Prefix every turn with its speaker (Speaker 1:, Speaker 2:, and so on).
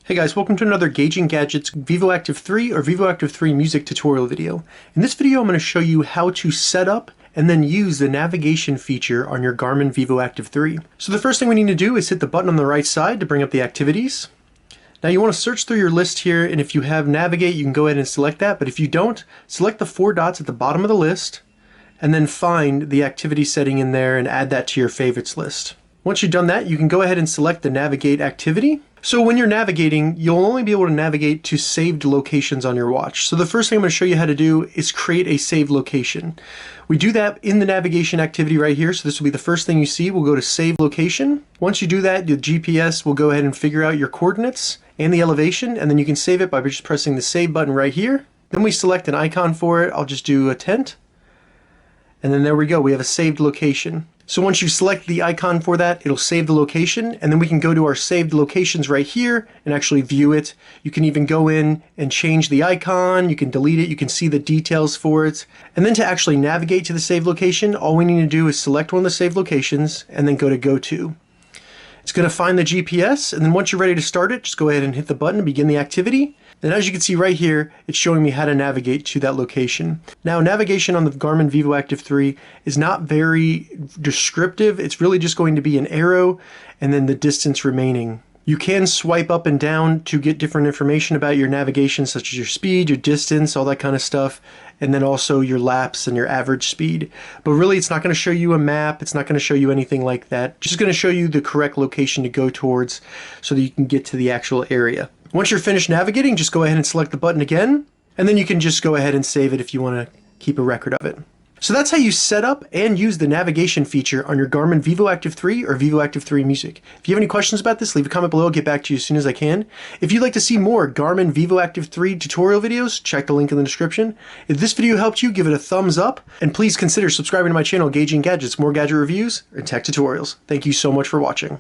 Speaker 1: Hey guys, welcome to another Gauging Gadgets Vivoactive 3 or Vivoactive 3 music tutorial video. In this video I'm going to show you how to set up and then use the navigation feature on your Garmin Vivoactive 3. So the first thing we need to do is hit the button on the right side to bring up the activities. Now you want to search through your list here, and if you have Navigate you can go ahead and select that, but if you don't, select the 4 dots at the bottom of the list and then find the activity setting in there and add that to your favorites list. Once you've done that, you can go ahead and select the Navigate activity. So when you're navigating, you'll only be able to navigate to saved locations on your watch. So the first thing I'm going to show you how to do is create a saved location. We do that in the navigation activity right here. So this will be the first thing you see. We'll go to Save Location. Once you do that, the GPS will go ahead and figure out your coordinates and the elevation, and then you can save it by just pressing the Save button right here. Then we select an icon for it. I'll just do a tent. And then there we go. We have a saved location. So once you select the icon for that, it'll save the location, and then we can go to our saved locations right here and actually view it. You can even go in and change the icon, you can delete it, you can see the details for it. And then to actually navigate to the saved location, all we need to do is select one of the saved locations and then go to Go To. It's going to find the GPS, and then once you're ready to start it, just go ahead and hit the button to begin the activity. And as you can see right here, it's showing me how to navigate to that location. Now, navigation on the Garmin Vivoactive 3 is not very descriptive. It's really just going to be an arrow and then the distance remaining. You can swipe up and down to get different information about your navigation, such as your speed, your distance, all that kind of stuff, and then also your laps and your average speed. But really, it's not going to show you a map. It's not going to show you anything like that. It's just going to show you the correct location to go towards so that you can get to the actual area. Once you're finished navigating, just go ahead and select the button again, and then you can just go ahead and save it if you want to keep a record of it. So that's how you set up and use the navigation feature on your Garmin Vivoactive 3 or Vivoactive 3 Music. If you have any questions about this, leave a comment below. I'll get back to you as soon as I can. If you'd like to see more Garmin Vivoactive 3 tutorial videos, check the link in the description. If this video helped you, give it a thumbs up, and please consider subscribing to my channel, Gauging Gadgets, more gadget reviews and tech tutorials. Thank you so much for watching.